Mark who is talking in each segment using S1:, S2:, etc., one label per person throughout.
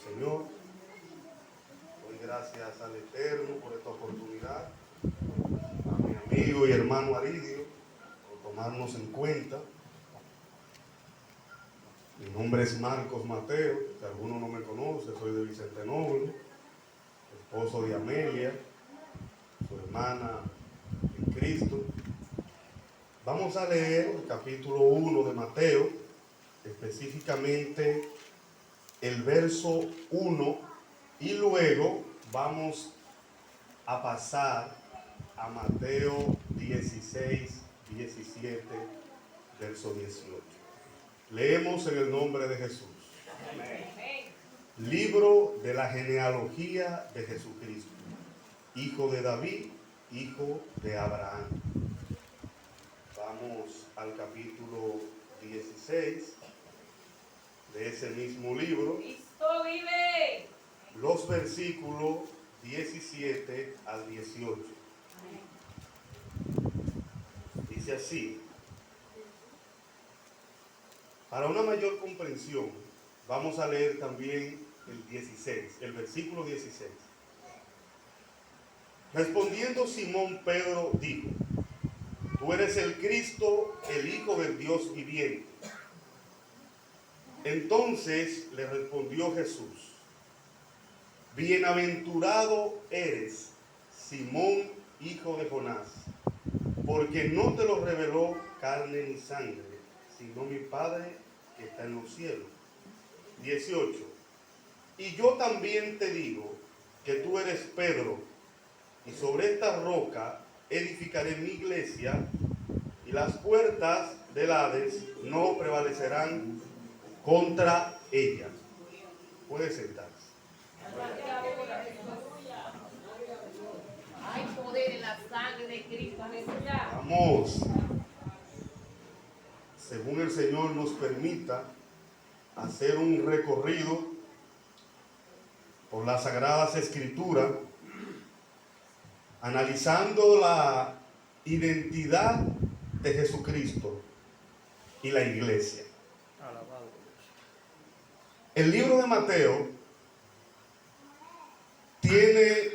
S1: Señor. Doy gracias al Eterno por esta oportunidad, a mi amigo y hermano Aridio por tomarnos en cuenta. Mi nombre es Marcos Mateo, si alguno no me conoce, soy de Vicente Noble, esposo de Amelia, su hermana en Cristo. Vamos a leer el capítulo 1 de Mateo, específicamente el verso 1, y luego vamos a pasar a Mateo 16, 17, verso 18. Leemos en el nombre de Jesús. Amén. Libro de la genealogía de Jesucristo, hijo de David, hijo de Abraham. Vamos al capítulo 16 de ese mismo libro.
S2: Cristo vive.
S1: Los versículos 17 al 18. Dice así. Para una mayor comprensión, vamos a leer también el 16, el versículo 16. Respondiendo Simón Pedro dijo: Tú eres el Cristo, el Hijo del Dios viviente. Entonces le respondió Jesús: Bienaventurado eres, Simón, hijo de Jonás, porque no te lo reveló carne ni sangre, sino mi Padre que está en los cielos. 18. Y yo también te digo que tú eres Pedro, y sobre esta roca edificaré mi iglesia, y las puertas del Hades no prevalecerán contra ella. Puede sentarse.
S2: Hay poder en la sangre de Cristo.
S1: Vamos, según el Señor nos permita, hacer un recorrido por las Sagradas Escrituras, analizando la identidad de Jesucristo y la iglesia. El libro de Mateo tiene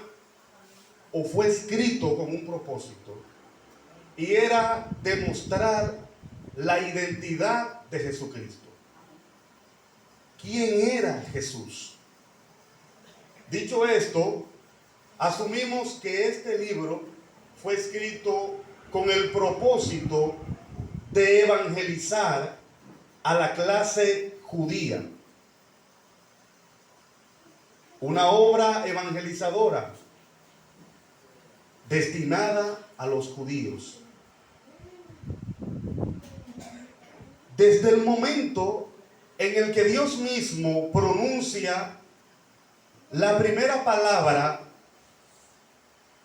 S1: o fue escrito con un propósito, y era demostrar la identidad de Jesucristo. ¿Quién era Jesús? Dicho esto, asumimos que este libro fue escrito con el propósito de evangelizar a la clase judía. Una obra evangelizadora destinada a los judíos. Desde el momento en el que Dios mismo pronuncia la primera palabra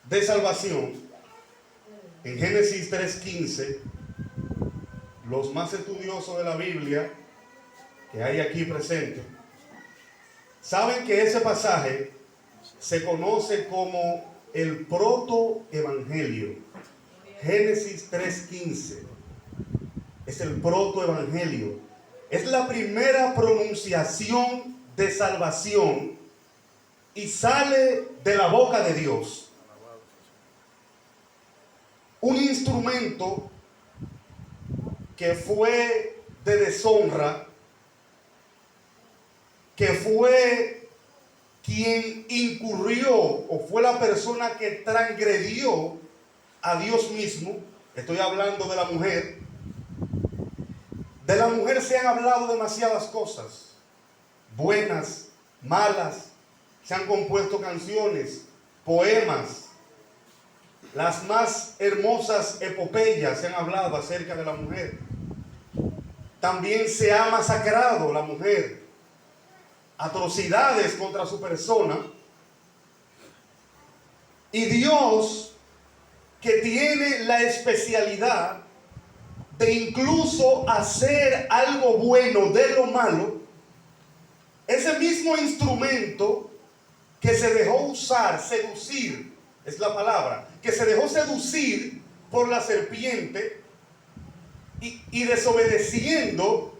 S1: de salvación, en Génesis 3:15, los más estudiosos de la Biblia que hay aquí presentes saben que ese pasaje se conoce como el protoevangelio. Génesis 3:15 es el protoevangelio. Es la primera pronunciación de salvación y sale de la boca de Dios. Un instrumento que fue de deshonra, que fue quien incurrió o fue la persona que transgredió a Dios mismo. Estoy hablando de la mujer. De la mujer se han hablado demasiadas cosas, buenas, malas. Se han compuesto canciones, poemas. Las más hermosas epopeyas se han hablado acerca de la mujer. También se ha masacrado la mujer. Atrocidades contra su persona. Y Dios, que tiene la especialidad de incluso hacer algo bueno de lo malo, ese mismo instrumento que se dejó usar, seducir, es la palabra, que se dejó seducir por la serpiente y desobedeciendo,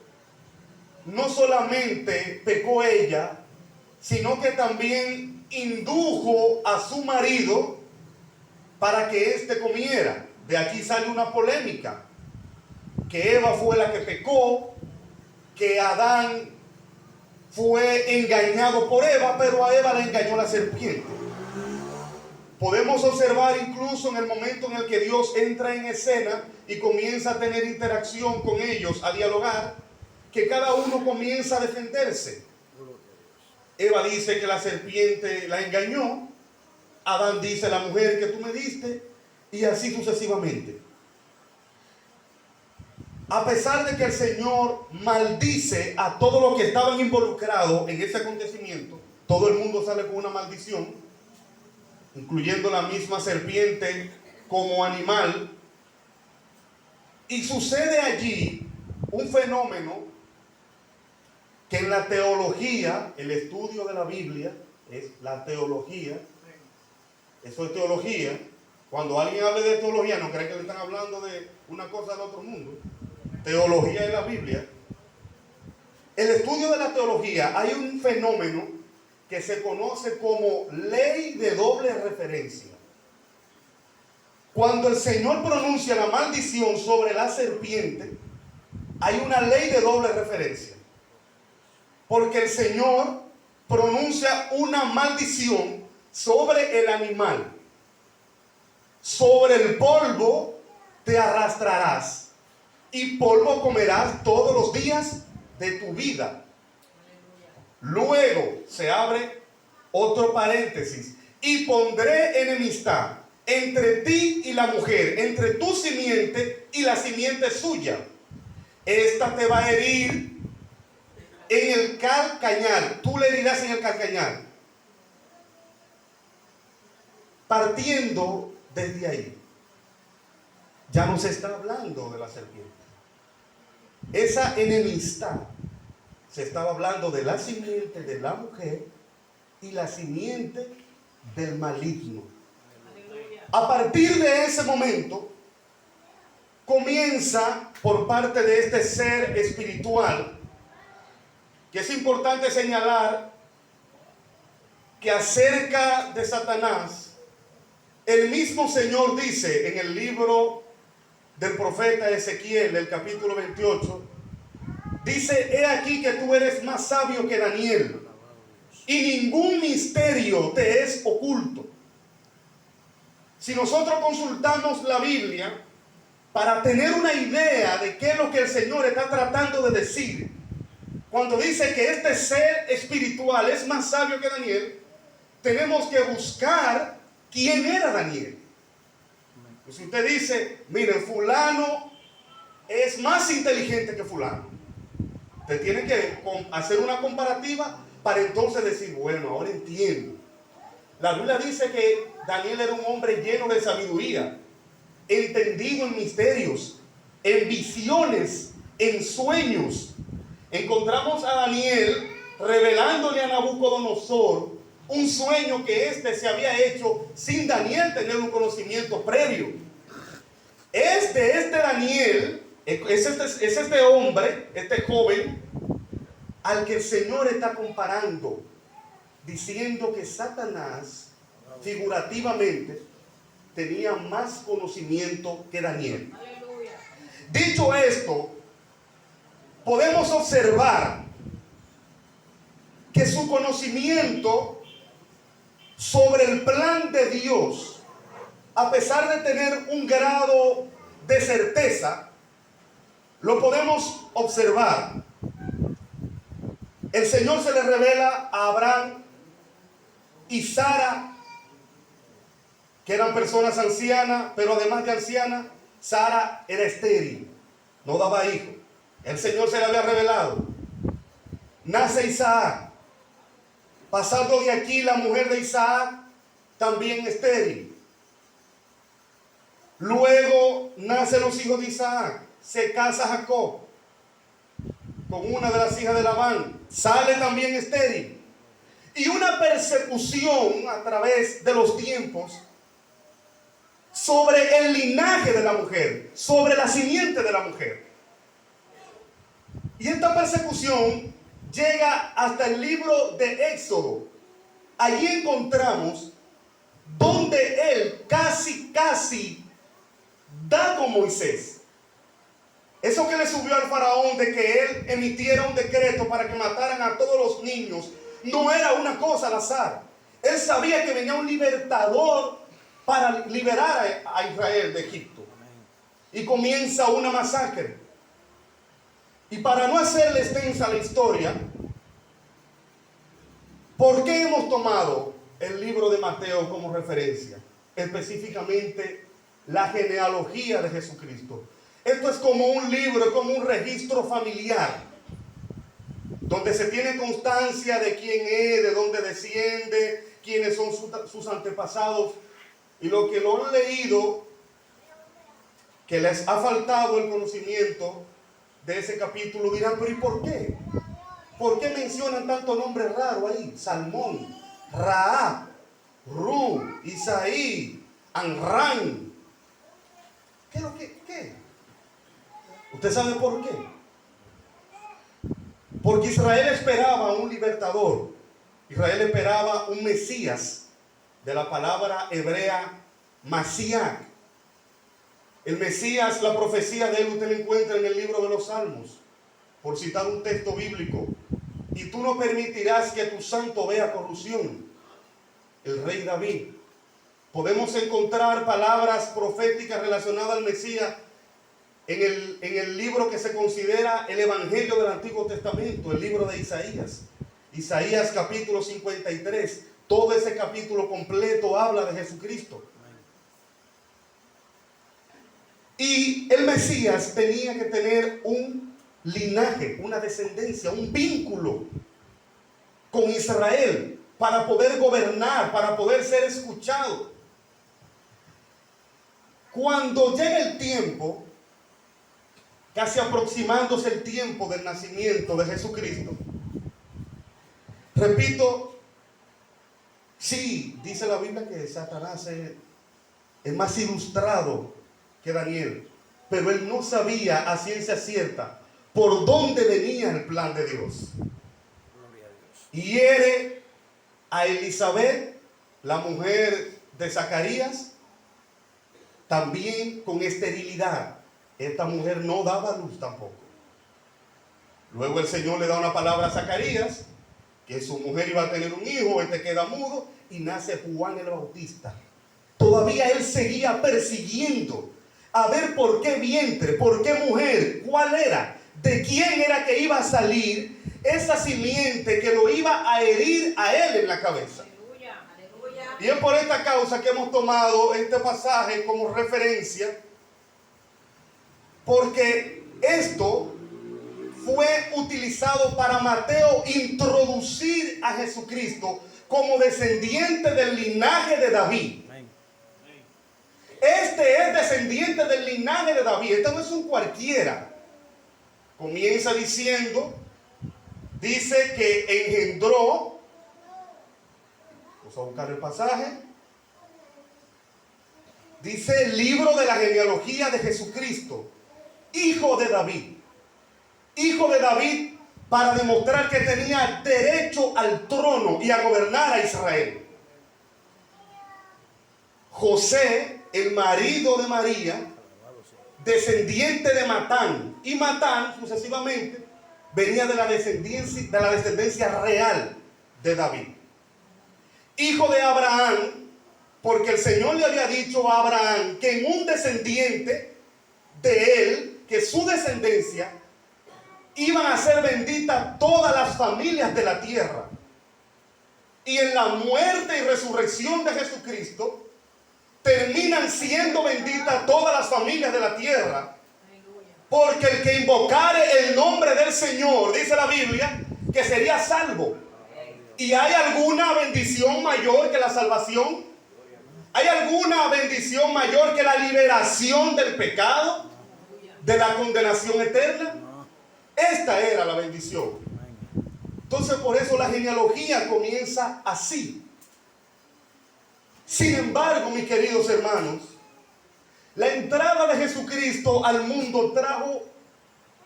S1: no solamente pecó ella, sino que también indujo a su marido para que éste comiera. De aquí sale una polémica, que Eva fue la que pecó, que Adán fue engañado por Eva, pero a Eva la engañó la serpiente. Podemos observar incluso en el momento en el que Dios entra en escena y comienza a tener interacción con ellos, a dialogar, que cada uno comienza a defenderse. Eva dice que la serpiente la engañó, Adán dice la mujer que tú me diste, y así sucesivamente. A pesar de que el Señor maldice a todos los que estaban involucrados en ese acontecimiento, todo el mundo sale con una maldición, incluyendo la misma serpiente como animal, y sucede allí un fenómeno que en la teología, el estudio de la Biblia, es la teología, eso es teología. Cuando alguien hable de teología, no cree que le están hablando de una cosa del otro mundo. Teología es la Biblia. El estudio de la teología, hay un fenómeno que se conoce como ley de doble referencia. Cuando el Señor pronuncia la maldición sobre la serpiente, hay una ley de doble referencia. Porque el Señor pronuncia una maldición sobre el animal. Sobre el polvo te arrastrarás y polvo comerás todos los días de tu vida. Luego se abre otro paréntesis. Y pondré enemistad entre ti y la mujer, entre tu simiente y la simiente suya. Esta te va a herir en el calcañar. Tú le herirás en el calcañar. Partiendo desde ahí, ya no se está hablando de la serpiente. Esa enemistad se estaba hablando de la simiente de la mujer y la simiente del maligno. A partir de ese momento, comienza por parte de este ser espiritual, que es importante señalar que acerca de Satanás, el mismo Señor dice en el libro del profeta Ezequiel, del capítulo 28, dice: he aquí que tú eres más sabio que Daniel, y ningún misterio te es oculto. Si nosotros consultamos la Biblia para tener una idea de qué es lo que el Señor está tratando de decir, cuando dice que este ser espiritual es más sabio que Daniel, tenemos que buscar quién era Daniel. Pues si usted dice, miren, fulano es más inteligente que fulano, usted tiene que hacer una comparativa para entonces decir, bueno, ahora entiendo. La Biblia dice que Daniel era un hombre lleno de sabiduría, entendido en misterios, en visiones, en sueños. Encontramos a Daniel revelándole a Nabucodonosor un sueño que éste se había hecho sin Daniel tener un conocimiento previo. Este Daniel, es este hombre, este joven, al que el Señor está comparando, diciendo que Satanás, figurativamente, tenía más conocimiento que Daniel.
S2: Aleluya.
S1: Dicho esto, podemos observar que su conocimiento sobre el plan de Dios, a pesar de tener un grado de certeza, lo podemos observar. El Señor se le revela a Abraham y Sara, que eran personas ancianas, pero además de anciana, Sara era estéril, no daba hijo. El Señor se le había revelado. Nace Isaac. Pasando de aquí, la mujer de Isaac también estéril. Luego nacen los hijos de Isaac. Se casa Jacob con una de las hijas de Labán. Sale también estéril. Y una persecución a través de los tiempos sobre el linaje de la mujer, sobre la simiente de la mujer. Y esta persecución llega hasta el libro de Éxodo. Allí encontramos donde él casi da con Moisés. Eso que le subió al faraón de que él emitiera un decreto para que mataran a todos los niños, no era una cosa al azar. Él sabía que venía un libertador para liberar a Israel de Egipto. Y comienza una masacre. Y para no hacerle extensa la historia, ¿por qué hemos tomado el libro de Mateo como referencia? Específicamente la genealogía de Jesucristo. Esto es como un libro, es como un registro familiar, donde se tiene constancia de quién es, de dónde desciende, quiénes son sus antepasados. Y los que lo han leído, que les ha faltado el conocimiento de ese capítulo, dirán, pero ¿y por qué? ¿Por qué mencionan tanto nombre raro ahí? Salmón, Raab, Ru, Isaí, Anrán. ¿Qué es lo que? ¿Qué? ¿Usted sabe por qué? Porque Israel esperaba un libertador. Israel esperaba un Mesías, de la palabra hebrea Mashiach. El Mesías, la profecía de él, usted la encuentra en el libro de los Salmos, por citar un texto bíblico. Y tú no permitirás que tu santo vea corrupción. El rey David. Podemos encontrar palabras proféticas relacionadas al Mesías en el libro que se considera el Evangelio del Antiguo Testamento, el libro de Isaías. Isaías capítulo 53. Todo ese capítulo completo habla de Jesucristo. Y el Mesías tenía que tener un linaje, una descendencia, un vínculo con Israel para poder gobernar, para poder ser escuchado. Cuando llega el tiempo, casi aproximándose el tiempo del nacimiento de Jesucristo, repito, sí, dice la Biblia que Satanás es más ilustrado que Daniel, pero él no sabía a ciencia cierta por dónde venía el plan de Dios. Y hiere a Elizabeth, la mujer de Zacarías, también con esterilidad. Esta mujer no daba luz tampoco. Luego el Señor le da una palabra a Zacarías, que su mujer iba a tener un hijo, este queda mudo, y nace Juan el Bautista. Todavía él seguía persiguiendo a ver por qué vientre, por qué mujer, cuál era, de quién era que iba a salir esa simiente que lo iba a herir a él en la cabeza.
S2: Aleluya, aleluya.
S1: Y es por esta causa que hemos tomado este pasaje como referencia, porque esto fue utilizado para Mateo introducir a Jesucristo como descendiente del linaje de David. Este es descendiente del linaje de David. Este no es un cualquiera. Comienza diciendo, dice que engendró, vamos a buscar el pasaje, dice el libro de la genealogía de Jesucristo, hijo de David. Hijo de David, para demostrar que tenía derecho al trono y a gobernar a Israel. José, el marido de María, descendiente de Matán, y Matán sucesivamente venía de la descendencia real de David. Hijo de Abraham, porque el Señor le había dicho a Abraham que en un descendiente de él, que su descendencia iban a ser benditas todas las familias de la tierra. Y en la muerte y resurrección de Jesucristo terminan siendo benditas todas las familias de la tierra, porque el que invocare el nombre del Señor, dice la Biblia, que sería salvo. ¿Y hay alguna bendición mayor que la salvación? ¿Hay alguna bendición mayor que la liberación del pecado, de la condenación eterna? Esta era la bendición. Entonces por eso la genealogía comienza así. Sin embargo, mis queridos hermanos, la entrada de Jesucristo al mundo trajo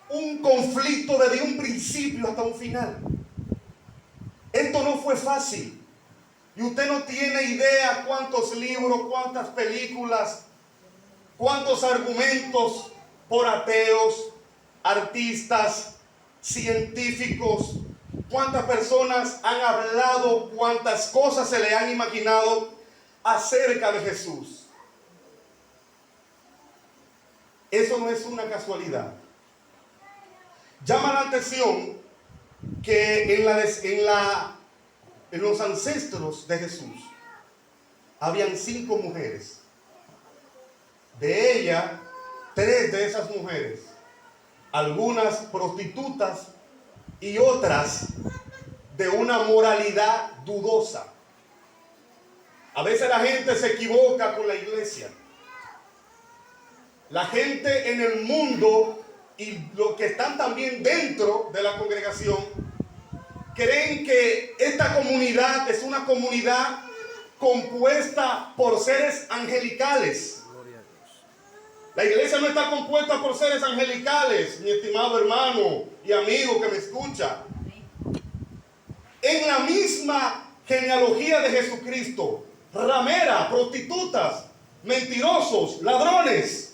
S1: un conflicto desde un principio hasta un final. Esto no fue fácil. Y usted no tiene idea cuántos libros, cuántas películas, cuántos argumentos por ateos, artistas, científicos, cuántas personas han hablado, cuántas cosas se le han imaginado acerca de Jesús. Eso no es una casualidad. Llama la atención que en los ancestros de Jesús habían 5 mujeres. De ellas, 3 de esas mujeres, algunas prostitutas y otras de una moralidad dudosa. A veces la gente se equivoca con la iglesia. La gente en el mundo y los que están también dentro de la congregación creen que esta comunidad es una comunidad compuesta por seres angelicales. La iglesia no está compuesta por seres angelicales, mi estimado hermano y amigo que me escucha. En la misma genealogía de Jesucristo, rameras, prostitutas, mentirosos, ladrones.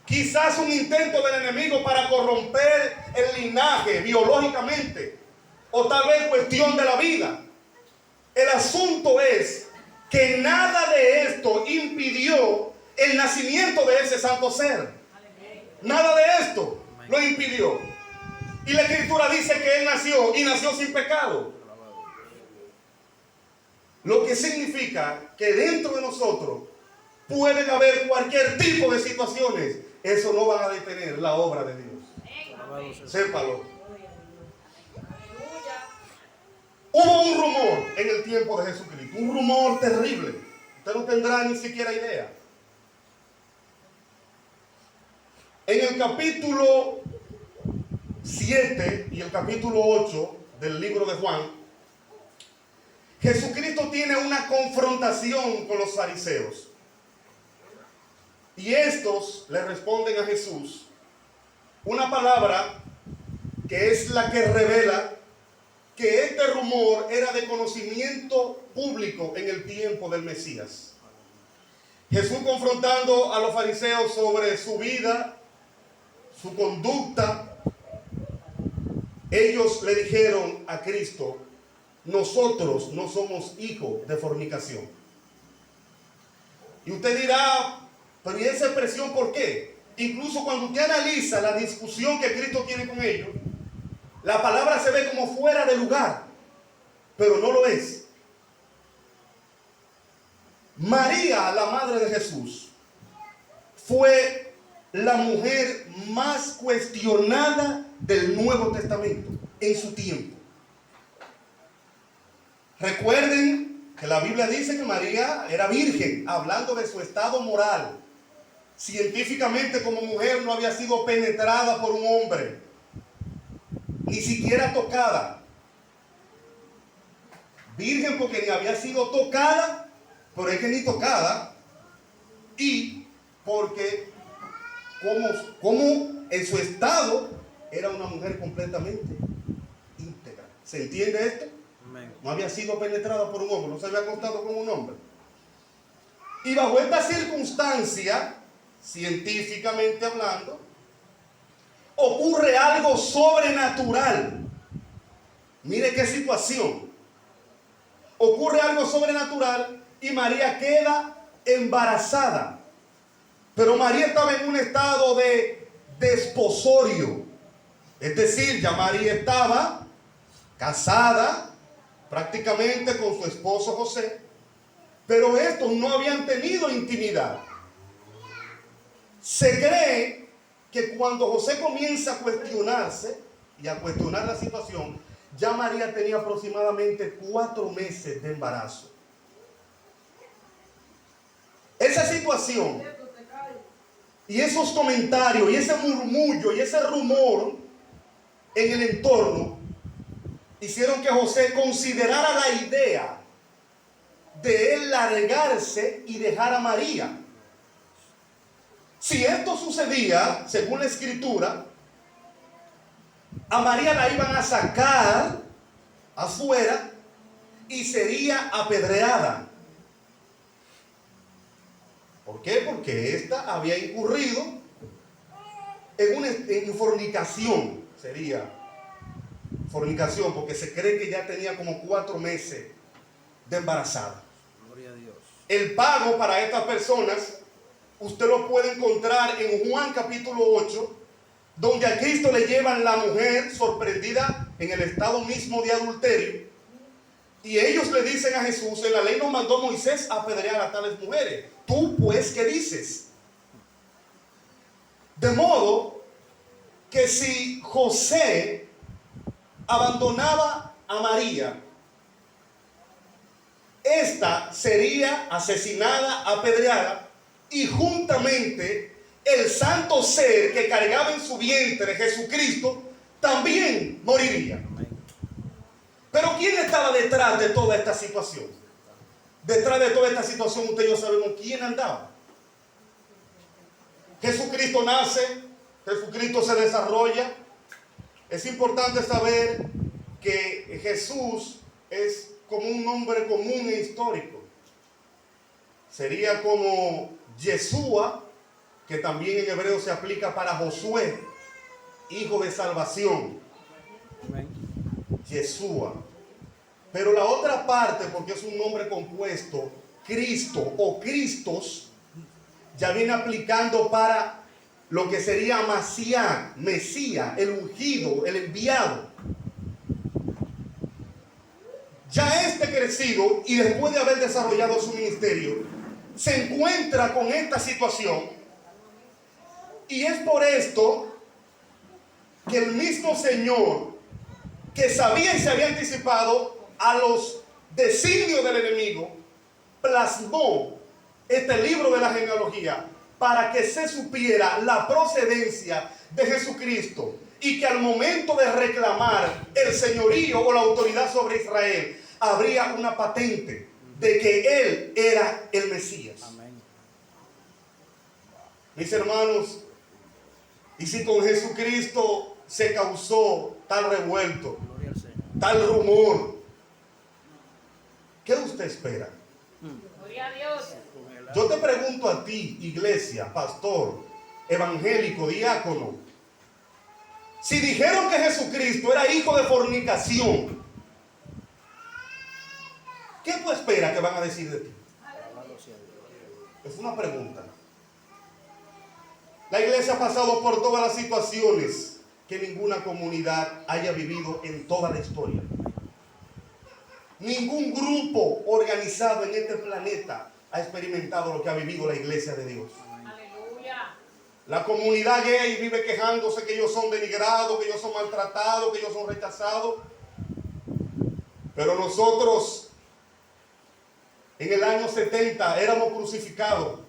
S1: Quizás un intento del enemigo para corromper el linaje biológicamente, o tal vez cuestión de la vida. El asunto es que nada de esto impidió el nacimiento de ese santo ser. Nada de esto lo impidió. Y la Escritura dice que él nació y nació sin pecado. Lo que significa que dentro de nosotros pueden haber cualquier tipo de situaciones. Eso no va a detener la obra de Dios. Sépalo. Hubo un rumor en el tiempo de Jesucristo, un rumor terrible. Usted no tendrá ni siquiera idea. En el capítulo 7 y el capítulo 8 del libro de Juan, Jesucristo tiene una confrontación con los fariseos. Y estos le responden a Jesús una palabra que es la que revela que este rumor era de conocimiento público en el tiempo del Mesías. Jesús confrontando a los fariseos sobre su vida, su conducta, ellos le dijeron a Cristo: nosotros no somos hijos de fornicación. Y usted dirá, pero ¿y esa expresión por qué? Incluso cuando usted analiza la discusión que Cristo tiene con ellos, la palabra se ve como fuera de lugar, pero no lo es. María, la madre de Jesús, fue la mujer más cuestionada del Nuevo Testamento en su tiempo. Recuerden que la Biblia dice que María era virgen, hablando de su estado moral. Científicamente, como mujer no había sido penetrada por un hombre, ni siquiera tocada. Virgen porque ni había sido tocada, pero es que ni tocada, y porque como en su estado era una mujer completamente íntegra. ¿Se entiende esto? No había sido penetrada por un hombre, no se había acostado con un hombre. Y bajo esta circunstancia, científicamente hablando, ocurre algo sobrenatural. Mire qué situación. Ocurre algo sobrenatural y María queda embarazada. Pero María estaba en un estado de desposorio. Es decir, ya María estaba casada prácticamente con su esposo José, pero estos no habían tenido intimidad. Se cree que cuando José comienza a cuestionarse y a cuestionar la situación, ya María tenía aproximadamente 4 meses de embarazo. Esa situación y esos comentarios y ese murmullo y ese rumor en el entorno hicieron que José considerara la idea de él largarse y dejar a María. Si esto sucedía, según la Escritura, A María la iban a sacar afuera y sería apedreada. ¿Por qué? Porque ésta había incurrido en fornicación. Sería fornicación, porque se cree que ya tenía como 4 meses de embarazada.
S3: Gloria a Dios.
S1: El pago para estas personas, usted lo puede encontrar en Juan capítulo 8, donde a Cristo le llevan la mujer sorprendida en el estado mismo de adulterio. Y ellos le dicen a Jesús: en la ley nos mandó Moisés a apedrear a tales mujeres. ¿Tú pues qué dices? De modo que si José abandonaba a María, esta sería asesinada, apedreada, y juntamente el santo ser que cargaba en su vientre, Jesucristo, también moriría. Pero ¿quién estaba detrás de toda esta situación? Detrás de toda esta situación usted y yo sabemos quién andaba. Jesucristo nace, Jesucristo se desarrolla. Es importante saber que Jesús es como un nombre común e histórico. Sería como Yeshua, que también en hebreo se aplica para Josué, hijo de salvación.
S3: Amén.
S1: Yeshua. Pero la otra parte, porque es un nombre compuesto, Cristo o Cristos, ya viene aplicando para lo que sería Masías, Mesías, el ungido, el enviado. Ya este crecido y después de haber desarrollado su ministerio, se encuentra con esta situación, y es por esto que el mismo Señor, que sabía y se había anticipado a los designios del enemigo, plasmó este libro de la genealogía para que se supiera la procedencia de Jesucristo, y que al momento de reclamar el señorío o la autoridad sobre Israel, habría una patente de que Él era el Mesías.
S3: Amén.
S1: Mis hermanos, y si con Jesucristo se causó tal revuelto,
S3: Gloria al Señor.
S1: tal rumor, ¿qué usted espera?
S2: Gloria a Dios.
S3: Con el
S1: Yo te pregunto a ti, iglesia, pastor, evangélico, diácono, si dijeron que Jesucristo era hijo de fornicación, ¿qué tú esperas que van a decir de ti?
S3: alabado sea Dios.
S1: Es una pregunta. La iglesia ha pasado por todas las situaciones que ninguna comunidad haya vivido en toda la historia. Ningún grupo organizado en este planeta ha experimentado lo que ha vivido la iglesia de Dios.
S2: Aleluya.
S1: La comunidad gay vive quejándose que ellos son denigrados, que ellos son maltratados, que ellos son rechazados. Pero nosotros en el año 70 éramos crucificados,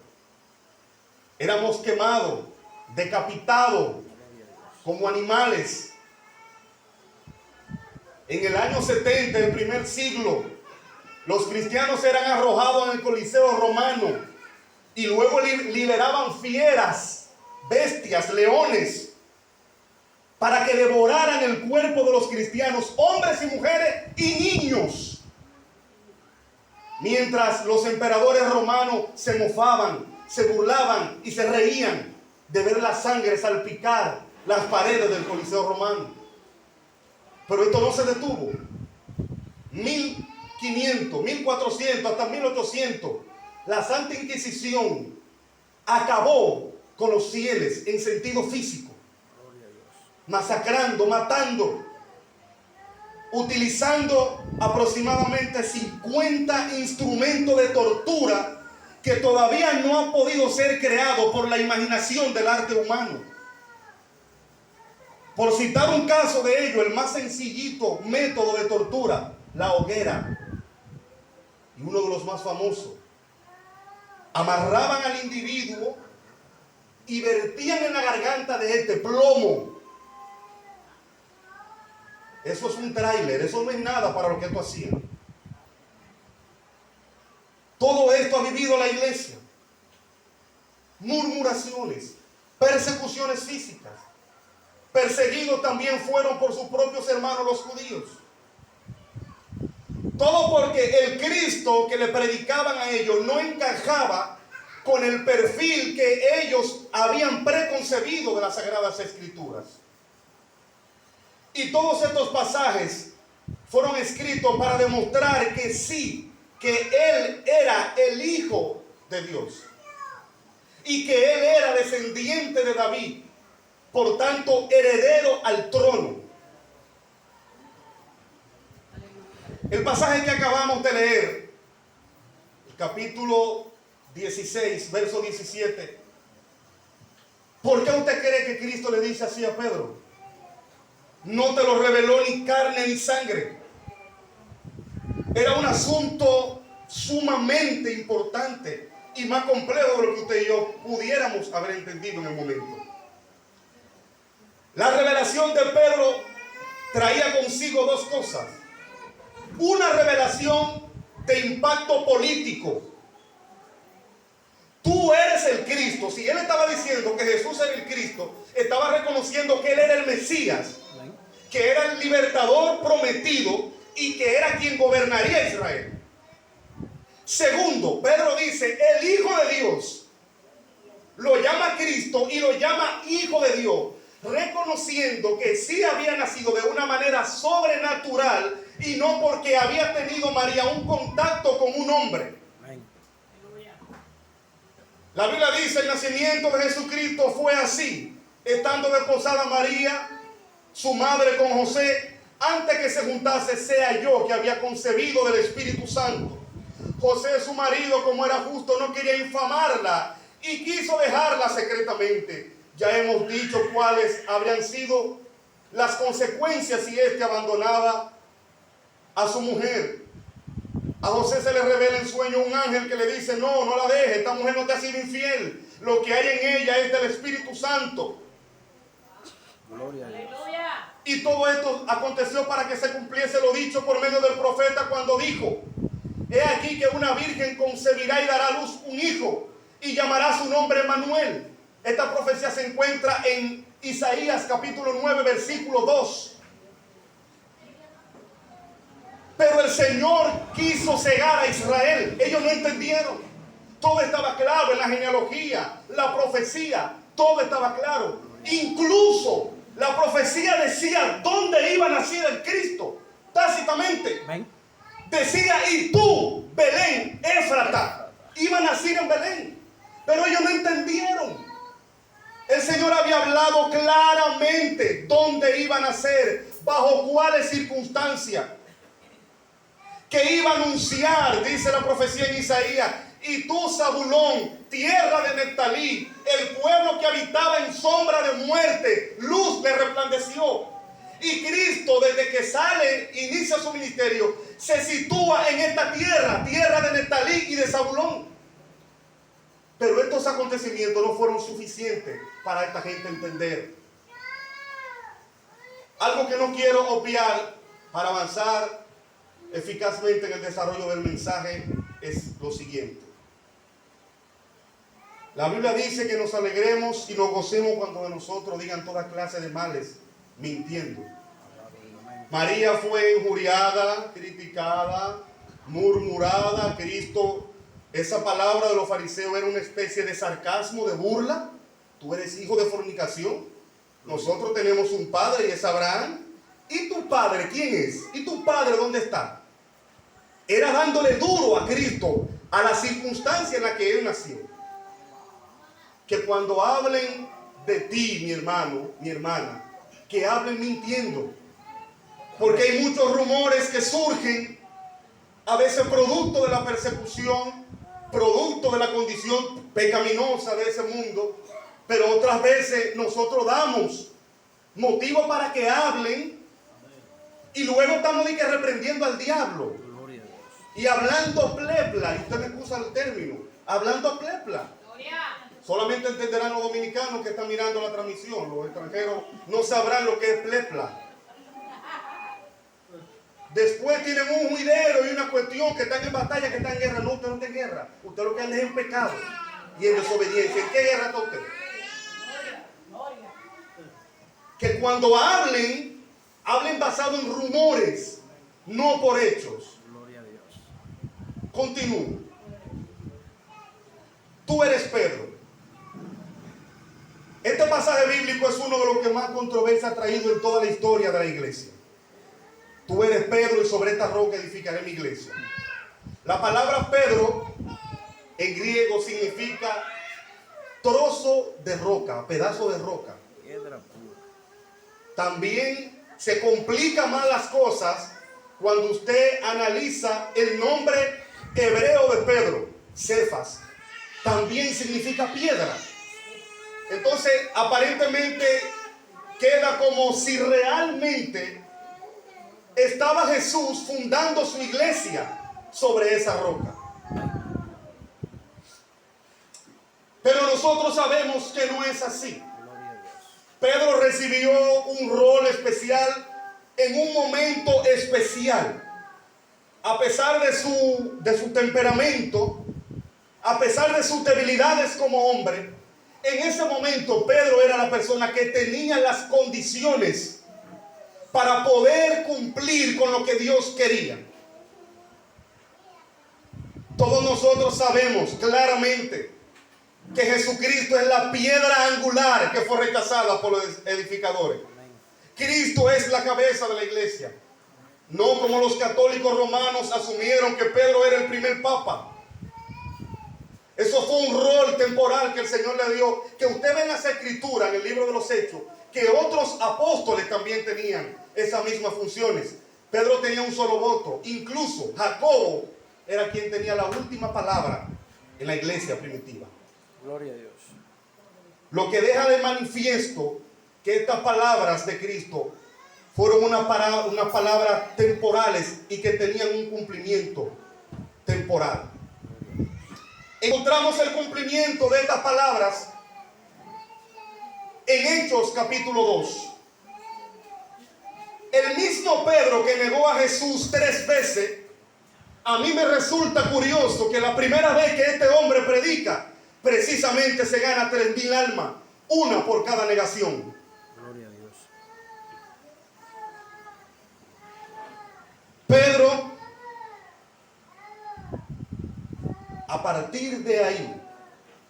S1: éramos quemados, decapitados como animales. En el año 70, el primer siglo, los cristianos eran arrojados en el Coliseo romano y luego liberaban fieras, bestias, leones, para que devoraran el cuerpo de los cristianos, hombres y mujeres y niños. Mientras los emperadores romanos se mofaban, se burlaban y se reían de ver la sangre salpicar las paredes del Coliseo romano. Pero esto no se detuvo. 1500, 1400, hasta 1800, la Santa Inquisición acabó con los fieles en sentido físico,
S3: Gloria a Dios.
S1: masacrando, matando, utilizando aproximadamente 50 instrumentos de tortura que todavía no han podido ser creados por la imaginación del arte humano. Por citar un caso de ello, el más sencillito método de tortura, la hoguera, y uno de los más famosos. Amarraban al individuo y vertían en la garganta de este plomo. Eso es un tráiler, eso no es nada para lo que esto hacía. Todo esto ha vivido la iglesia. Murmuraciones, persecuciones físicas. perseguidos también fueron por sus propios hermanos los judíos. Todo porque el Cristo que le predicaban a ellos no encajaba con el perfil que ellos habían preconcebido de las Sagradas Escrituras. Y todos estos pasajes fueron escritos para demostrar que sí, que Él era el Hijo de Dios y que Él era descendiente de David, por tanto heredero al trono. El pasaje que acabamos de leer, el capítulo 16, verso 17. ¿Por qué usted cree que Cristo le dice así a Pedro? No te lo reveló ni carne ni sangre. Era un asunto sumamente importante y más complejo de lo que usted y yo pudiéramos haber entendido en el momento. La revelación de Pedro traía consigo dos cosas. Una revelación de impacto político. Tú eres el Cristo. Si él estaba diciendo que Jesús era el Cristo, estaba reconociendo que él era el Mesías, que era el libertador prometido y que era quien gobernaría Israel. Segundo, Pedro dice, el Hijo de Dios lo llama Cristo y lo llama Hijo de Dios, reconociendo que sí había nacido de una manera sobrenatural y no porque había tenido María un contacto con un hombre. La Biblia dice, el nacimiento de Jesucristo fue así, estando desposada María, su madre, con José, antes que se juntase, sea yo que había concebido del Espíritu Santo. José, su marido, como era justo, no quería infamarla y quiso dejarla secretamente. Ya hemos dicho cuáles habrían sido las consecuencias si éste abandonaba a su mujer. A José se le revela en sueño un ángel que le dice, no, no la dejes, esta mujer no te ha sido infiel. Lo que hay en ella es del Espíritu Santo.
S3: Gloria a Dios.
S2: Aleluya.
S1: Y todo esto aconteció para que se cumpliese lo dicho por medio del profeta cuando dijo, he aquí que una virgen concebirá y dará a luz un hijo y llamará su nombre Emmanuel. Esta profecía se encuentra en Isaías capítulo 9 versículo 2. Pero el Señor quiso cegar a Israel. Ellos no entendieron. Todo estaba claro en la genealogía, la profecía, todo estaba claro. Incluso la profecía decía dónde iba a nacer el Cristo. Tácitamente.
S3: Amén.
S1: Decía, y tú, Belén, Éfrata, iba a nacer en Belén. Pero ellos no entendieron. El Señor había hablado claramente dónde iba a nacer, bajo cuáles circunstancias. Que iba a anunciar, dice la profecía en Isaías, y tú, Zabulón, tierra de Neftalí, el pueblo que habitaba en sombra de muerte, luz le resplandeció. Y Cristo, desde que sale, inicia su ministerio, se sitúa en esta tierra, tierra de Neftalí y de Zabulón. Pero estos acontecimientos no fueron suficientes para esta gente entender. Algo que no quiero obviar para avanzar eficazmente en el desarrollo del mensaje es lo siguiente. La Biblia dice que nos alegremos y nos gocemos cuando de nosotros digan toda clase de males, mintiendo. María fue injuriada, criticada, murmurada. Cristo, esa palabra de los fariseos era una especie de sarcasmo, de burla. Tú eres hijo de fornicación. Nosotros tenemos un padre y es Abraham. ¿Y tu padre quién es? ¿Y tu padre dónde está? Era dándole duro a Cristo, a la circunstancia en la que él nació. Que cuando hablen de ti, mi hermano, mi hermana, que hablen mintiendo. Porque hay muchos rumores que surgen, a veces producto de la persecución, producto de la condición pecaminosa de ese mundo, pero otras veces nosotros damos motivo para que hablen y luego estamos de que reprendiendo al diablo y hablando plepla, y usted me excusa el término, hablando plepla. Solamente entenderán los dominicanos que están mirando la transmisión. Los extranjeros no sabrán lo que es plepla. Después tienen un juidero y una cuestión que están en batalla, que están en guerra. No, usted no está en guerra. Usted lo que anda es en pecado y en desobediencia. ¿En qué guerra está usted? Que cuando hablen, hablen basado en rumores, no por hechos.
S3: Gloria a Dios.
S1: Continúo. Tú eres Pedro. Este pasaje bíblico es uno de los que más controversia ha traído en toda la historia de la iglesia. Tú eres Pedro y sobre esta roca edificaré mi iglesia. La palabra Pedro en griego significa trozo de roca, pedazo de roca.
S3: Piedra pura.
S1: También se complican más las cosas cuando usted analiza el nombre hebreo de Pedro, Cefas. También significa piedra. Entonces, aparentemente queda como si realmente estaba Jesús fundando su iglesia sobre esa roca. Pero nosotros sabemos que no es así.
S3: Gloria a Dios.
S1: Pedro recibió un rol especial en un momento especial. A pesar de su temperamento, a pesar de sus debilidades como hombre, en ese momento Pedro era la persona que tenía las condiciones para poder cumplir con lo que Dios quería. Todos nosotros sabemos claramente que Jesucristo es la piedra angular que fue rechazada por los edificadores. Cristo es la cabeza de la iglesia. No como los católicos romanos asumieron que Pedro era el primer papa. Eso fue un rol temporal que el Señor le dio. Que usted ve en las escrituras, en el libro de los Hechos, que otros apóstoles también tenían esas mismas funciones. Pedro tenía un solo voto. Incluso Jacobo era quien tenía la última palabra en la iglesia primitiva.
S3: Gloria a Dios.
S1: Lo que deja de manifiesto que estas palabras de Cristo fueron unas palabras temporales y que tenían un cumplimiento temporal. Encontramos el cumplimiento de estas palabras en Hechos capítulo 2. El mismo Pedro que negó a Jesús 3 veces, a mí me resulta curioso que la primera vez que este hombre predica, precisamente se gana 3,000 almas, una por cada negación.
S3: Gloria a Dios.
S1: Pedro, a partir de ahí,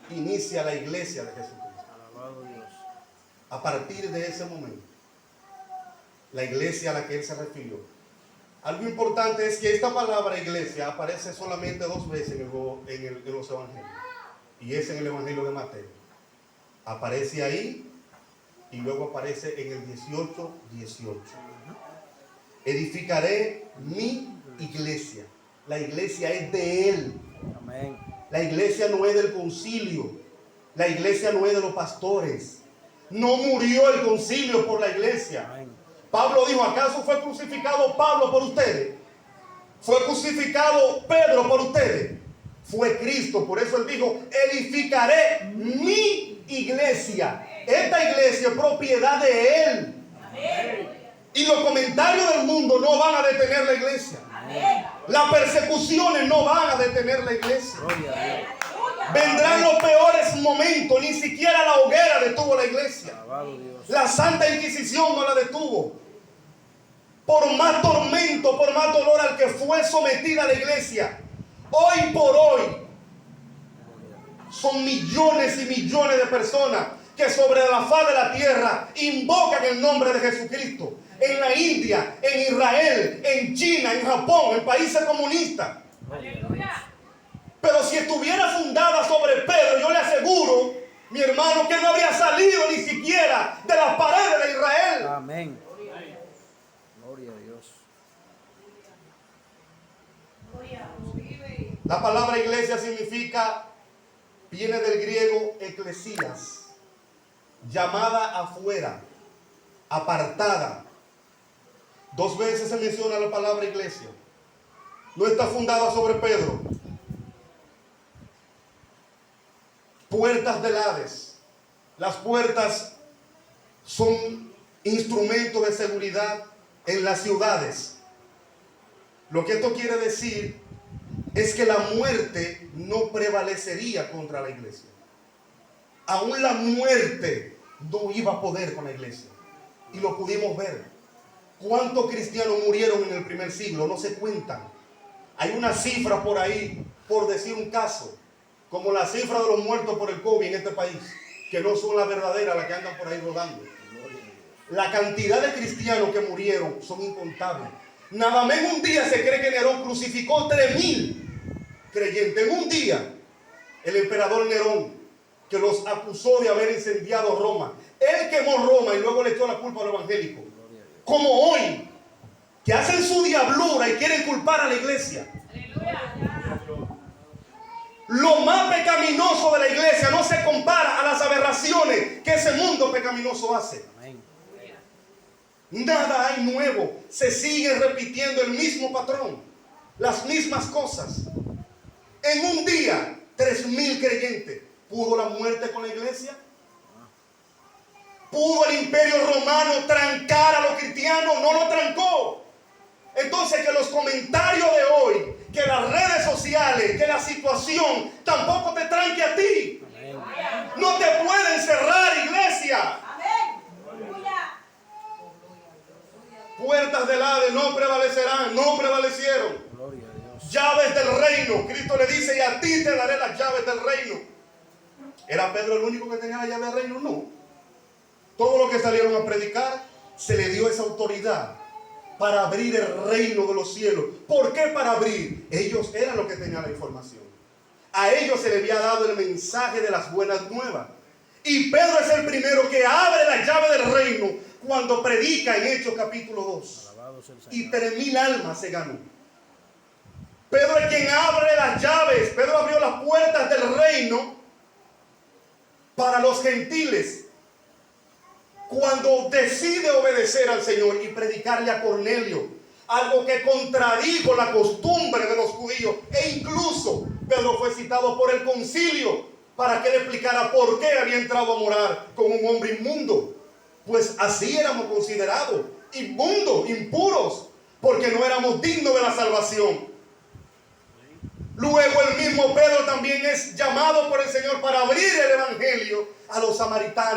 S1: inicia la iglesia de Jesucristo.
S3: Alabado Dios.
S1: A partir de ese momento, la iglesia a la que él se refirió. Algo importante es que esta palabra iglesia aparece solamente 2 veces en los evangelios. Y es en el evangelio de Mateo. Aparece ahí y luego aparece en el 18:18. Edificaré mi iglesia. La iglesia es de él.
S3: Amén.
S1: La iglesia no es del concilio. La iglesia no es de los pastores. No murió el concilio por la iglesia.
S3: Amén.
S1: Pablo dijo, ¿acaso fue crucificado Pablo por ustedes? ¿Fue crucificado Pedro por ustedes? Fue Cristo. Por eso él dijo, edificaré mi iglesia. Esta iglesia es propiedad de él. Y los comentarios del mundo no van a detener la iglesia. Las persecuciones no van a detener la iglesia.
S3: Gloria a Dios.
S1: Vendrán los peores momentos. Ni siquiera la hoguera detuvo la iglesia.
S3: Alabado Dios.
S1: La Santa Inquisición no la detuvo. Por más tormento, por más dolor al que fue sometida la iglesia, hoy por hoy son millones y millones de personas que sobre la faz de la tierra invocan el nombre de Jesucristo. En la India, en Israel, en China, en Japón, en países comunistas.
S2: Aleluya.
S1: Pero si estuviera fundada sobre Pedro, yo le aseguro, mi hermano, que no habría salido ni siquiera de las paredes de Israel.
S3: Amén. Gloria a Dios.
S1: La palabra iglesia significa, viene del griego eclesías, llamada afuera, apartada. 2 veces se menciona la palabra iglesia. No está fundada sobre Pedro. Puertas del Hades. Las puertas son instrumentos de seguridad en las ciudades. Lo que esto quiere decir es que la muerte no prevalecería contra la iglesia. Aún la muerte no iba a poder con la iglesia. y lo pudimos ver. ¿Cuántos cristianos murieron en el primer siglo? No se cuentan. Hay una cifra por ahí, por decir un caso, como la cifra de los muertos por el COVID en este país, que no son las verdaderas, las que andan por ahí rodando. La cantidad de cristianos que murieron son incontables. Nada más en un día se cree que Nerón crucificó 3,000 creyentes. En un día, el emperador Nerón, que los acusó de haber incendiado Roma. Él quemó Roma y luego le echó la culpa a los evangélicos. Como hoy, que hacen su diablura y quieren culpar a la iglesia. Lo más pecaminoso de la iglesia no se compara a las aberraciones que ese mundo pecaminoso hace. Nada hay nuevo. Se sigue repitiendo el mismo patrón, las mismas cosas. En un día, 3,000 creyentes. ¿Pudo la muerte con la iglesia? ¿Pudo el imperio romano trancar a los cristianos? No lo trancó. Entonces, que los comentarios de hoy, que las redes sociales, que la situación tampoco te tranque a ti. No te pueden cerrar, iglesia. Puertas del Hades no prevalecerán, no prevalecieron. Llaves del reino. Cristo le dice, y a ti te daré las llaves del reino. ¿Era Pedro el único que tenía la llave del reino? No. Todos los que salieron a predicar, se le dio esa autoridad para abrir el reino de los cielos. ¿Por qué para abrir? Ellos eran los que tenían la información. A ellos se les había dado el mensaje de las buenas nuevas. Y Pedro es el primero que abre la llave del reino cuando predica en Hechos capítulo 2. Y 3,000 almas se ganó. Pedro es quien abre las llaves. Pedro abrió las puertas del reino para los gentiles. Cuando decide obedecer al Señor y predicarle a Cornelio, algo que contradijo la costumbre de los judíos, e incluso Pedro fue citado por el concilio para que le explicara por qué había entrado a morar con un hombre inmundo. Pues así éramos considerados, inmundos, impuros, porque no éramos dignos de la salvación. Luego el mismo Pedro también es llamado por el Señor para abrir el evangelio a los samaritanos.